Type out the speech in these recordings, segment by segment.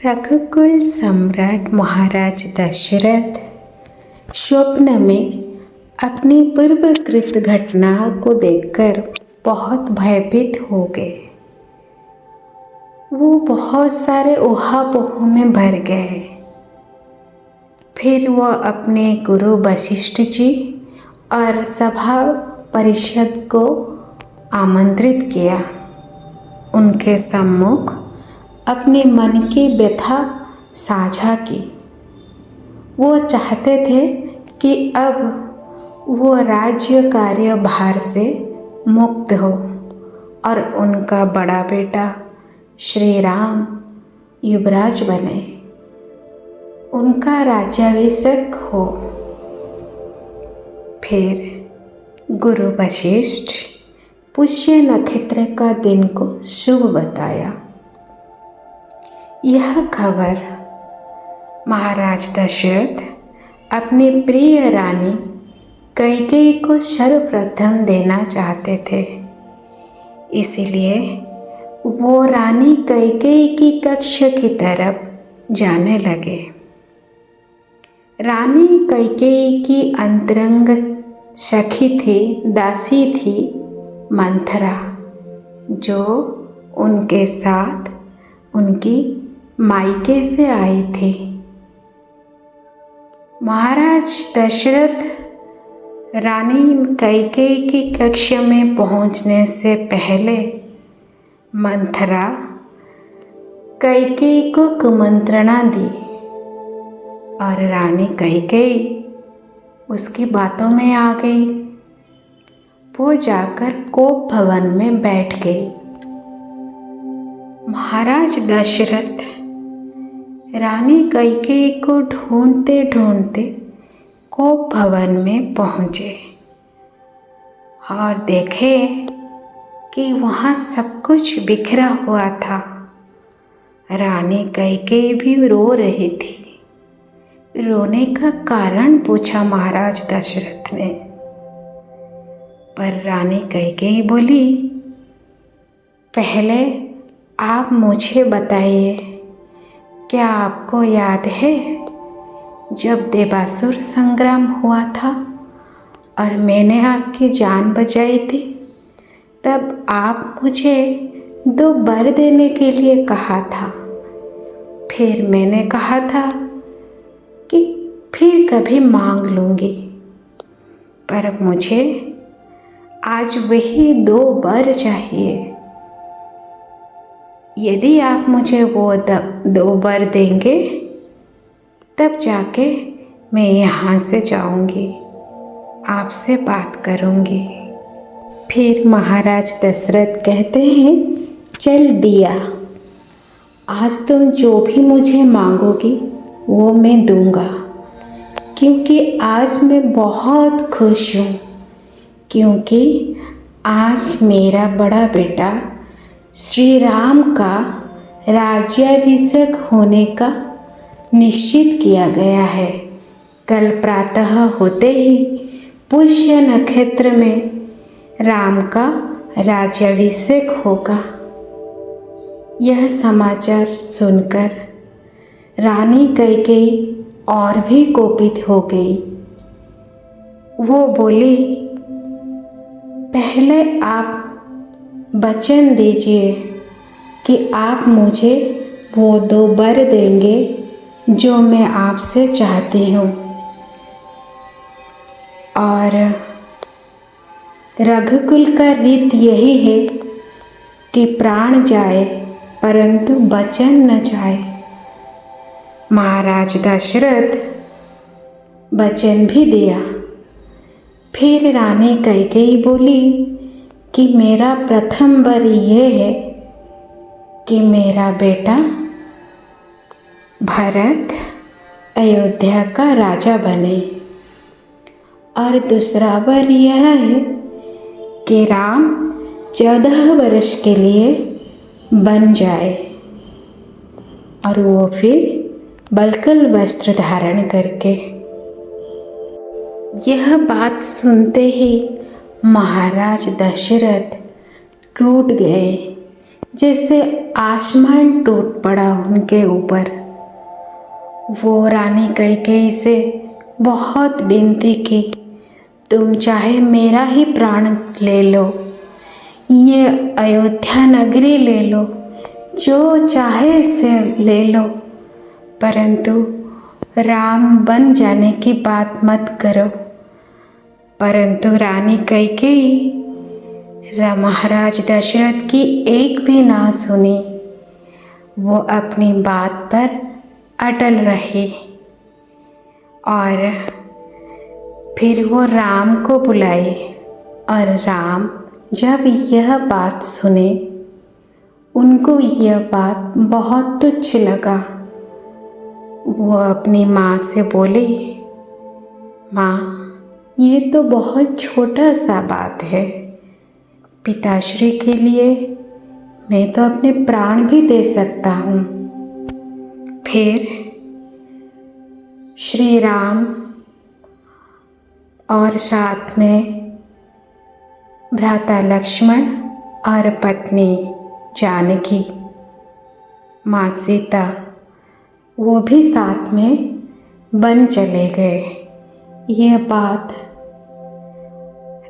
रघुकुल सम्राट महाराज दशरथ स्वप्न में अपनी पूर्वकृत घटना को देखकर बहुत भयभीत हो गए। वो बहुत सारे ऊहापोह में भर गए। फिर वह अपने गुरु वशिष्ठ जी और सभा परिषद को आमंत्रित किया। उनके सम्मुख अपने मन की व्यथा साझा की। वो चाहते थे कि अब वो राज्य कार्यभार से मुक्त हो और उनका बड़ा बेटा श्री राम युवराज बने, उनका राज्याभिषेक हो। फिर गुरु वशिष्ठ पुष्य नक्षत्र का दिन को शुभ बताया। यह खबर महाराज दशरथ अपनी प्रिय रानी कैकेयी को सर्वप्रथम देना चाहते थे। इसलिए वो रानी कैकेयी की कक्ष की तरफ जाने लगे। रानी कैकेयी की अंतरंग सखी थी, दासी थी मंथरा, जो उनके साथ उनकी मायके से आई थी। महाराज दशरथ रानी कैकेयी की कक्ष में पहुंचने से पहले मंथरा कैकेयी को कुमंत्रणा दी और रानी कैकेयी उसकी बातों में आ गई। वो जाकर कोप भवन में बैठ गई। महाराज दशरथ रानी कैकेयी को ढूंढते ढूंढते कोप भवन में पहुँचे और देखे कि वहाँ सब कुछ बिखरा हुआ था। रानी कैकेयी भी रो रही थी। रोने का कारण पूछा महाराज दशरथ ने, पर रानी कैकेयी बोली, पहले आप मुझे बताइए, क्या आपको याद है जब देवासुर संग्राम हुआ था और मैंने आपकी जान बचाई थी? तब आप मुझे 2 वर देने के लिए कहा था। फिर मैंने कहा था कि फिर कभी मांग लूँगी, पर मुझे आज वही 2 वर चाहिए। यदि आप मुझे वो 2 वर देंगे तब जाके मैं यहाँ से जाऊँगी, आपसे बात करूँगी। फिर महाराज दशरथ कहते हैं, चल दिया, आज तुम जो भी मुझे मांगोगी वो मैं दूँगा, क्योंकि आज मैं बहुत खुश हूँ, क्योंकि आज मेरा बड़ा बेटा श्री राम का राज्याभिषेक होने का निश्चित किया गया है। कल प्रातः होते ही पुष्य नक्षत्र में राम का राज्याभिषेक होगा। यह समाचार सुनकर रानी कैकेयी और भी कोपित हो गई। वो बोली, पहले आप वचन दीजिए कि आप मुझे वो 2 वर देंगे जो मैं आपसे चाहती हूँ। और रघुकुल का रीत यही है कि प्राण जाए परंतु वचन न जाए। महाराज दशरथ वचन भी दिया। फिर रानी कैकेयी बोली कि मेरा प्रथम वर ये है कि मेरा बेटा भरत अयोध्या का राजा बने, और दूसरा वर यह है कि राम 14 वर्ष के लिए बन जाए और वो फिर बलकल वस्त्र धारण करके। यह बात सुनते ही महाराज दशरथ टूट गए जैसे आसमान टूट पड़ा उनके ऊपर। वो रानी कैकेयी से बहुत विनती की, तुम चाहे मेरा ही प्राण ले लो, ये अयोध्या नगरी ले लो, जो चाहे से ले लो, परंतु राम बन जाने की बात मत करो। परंतु रानी कैकेयी महाराज दशरथ की एक भी ना सुनी। वो अपनी बात पर अटल रही और फिर वो राम को बुलाई। और राम जब यह बात सुने, उनको यह बात बहुत तुच्छ लगा। वो अपनी माँ से बोली, माँ, ये तो बहुत छोटा सा बात है, पिताश्री के लिए मैं तो अपने प्राण भी दे सकता हूँ। फिर श्री राम और साथ में भ्राता लक्ष्मण और पत्नी जानकी, माँ सीता, वो भी साथ में वन चले गए। यह बात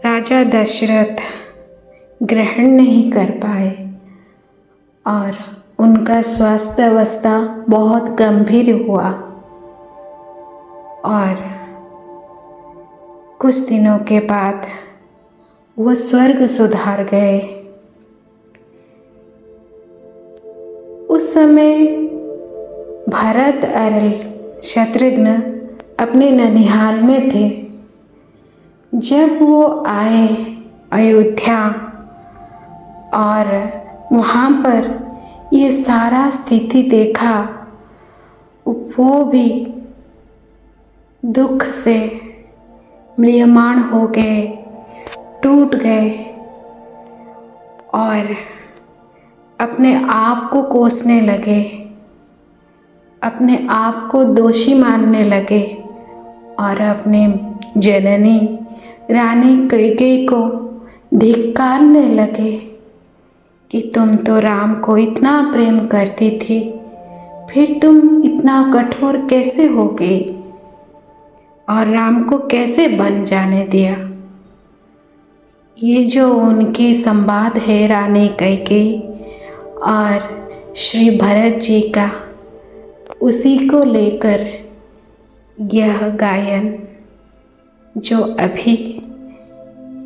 राजा दशरथ ग्रहण नहीं कर पाए और उनका स्वास्थ्य अवस्था बहुत गंभीर हुआ और कुछ दिनों के बाद वो स्वर्ग सुधार गए। उस समय भरत और शत्रुघ्न अपने ननिहाल में थे। जब वो आए अयोध्या और वहाँ पर ये सारा स्थिति देखा, वो भी दुख से म्रियमाण हो गए, टूट गए और अपने आप को कोसने लगे, अपने आप को दोषी मानने लगे और अपने जननी रानी कैकेयी को धिक्कारने लगे कि तुम तो राम को इतना प्रेम करती थी, फिर तुम इतना कठोर कैसे हो गई और राम को कैसे बन जाने दिया। ये जो उनकी संवाद है रानी कैकेयी और श्री भरत जी का, उसी को लेकर यह गायन जो अभी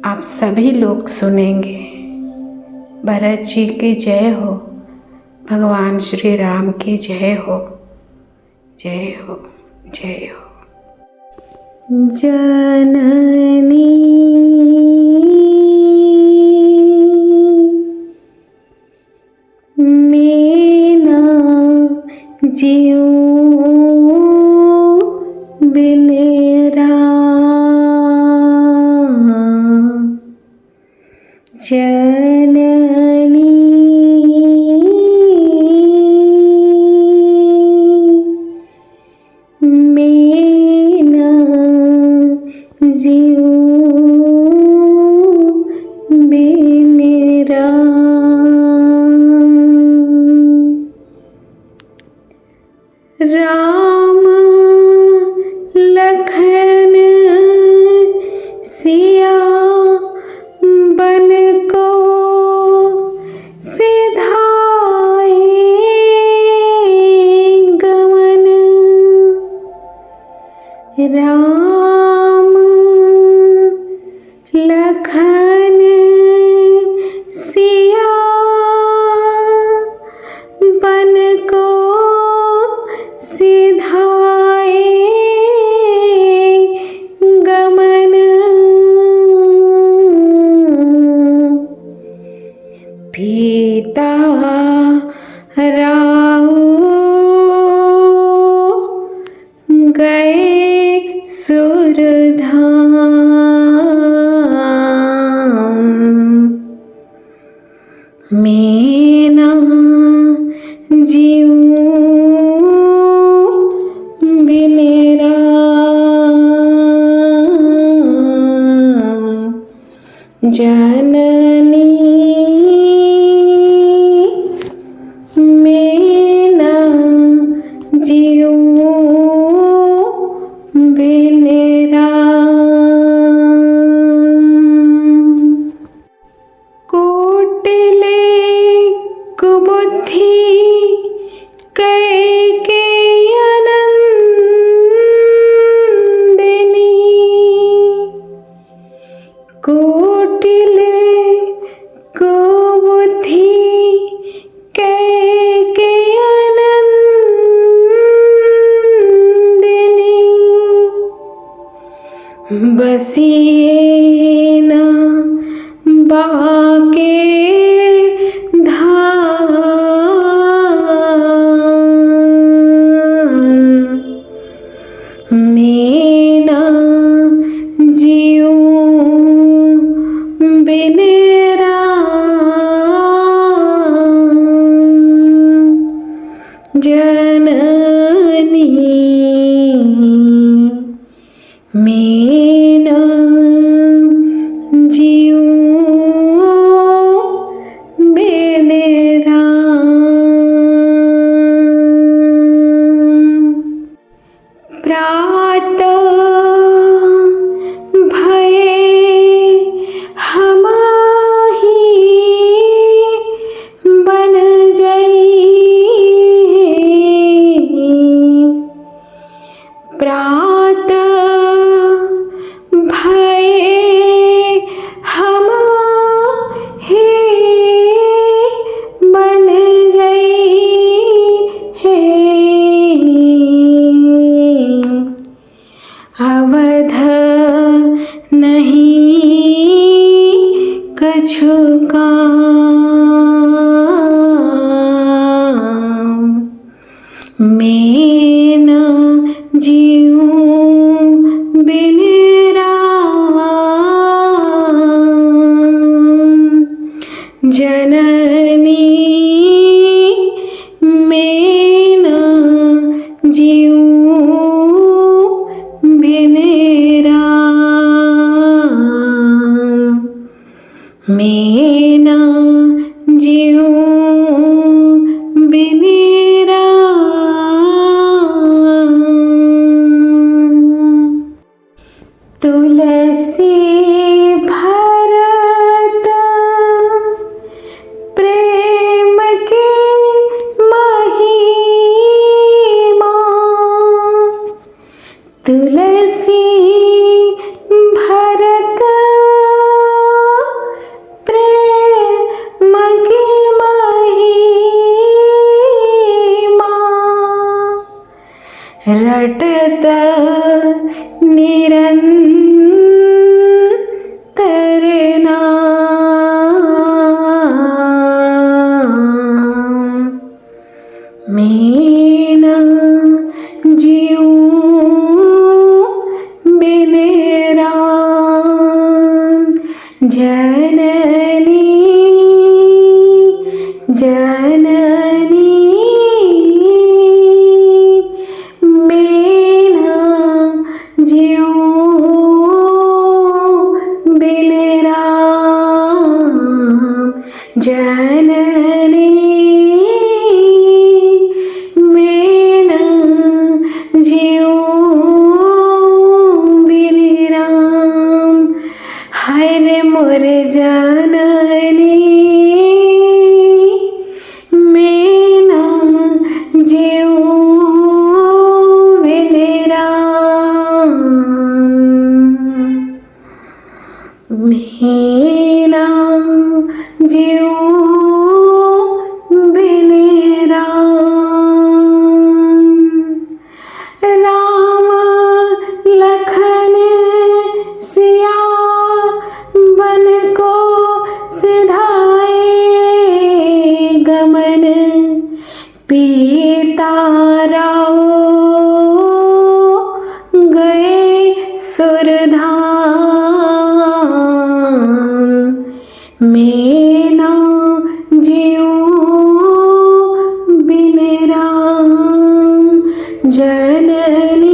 आप सभी लोग सुनेंगे। भरत जी की जय हो, भगवान श्री राम की जय हो, जय हो, जय हो। जननी मैं ना जीऊं बिन राम, जननी मैं ना जीऊं बिन राम, लखन सिया बन को सिधाए गमन, राम लखन सिया बन को सिधाए गमन, पीता राव गए सुरधाम, मैं ना जीऊं बिन राम, जननी बसिए न बाके धाम मैं न जीऊं बिन राम जननी मैं न जीऊं बिन राम। प्रातः भये हमाही बन जई। प्रातः भये हमाही बन जई। अवध नहीं कछु काम मैं न जीऊं बिन राम जननी मैं न जीऊं बिन राम मैं न जीऊं बिन राम। तुलसी भरत प्रेम की महिमा। तुलसी भरत प्रेम की महिमा। रटत निरंतर नाम मैं न जीऊं बिन राम जननी जननी मैं न जीऊं बिन राम जननी मैं न जीऊं बिन राम। हाय रे मोर जननी मैं न जीऊं बिन राम। मैं न जीऊं बिन राम। राम लखन सिया बन को सिधाए। गमन पीता राव गए सुरधाम मैं न जीऊं बिन राम जननी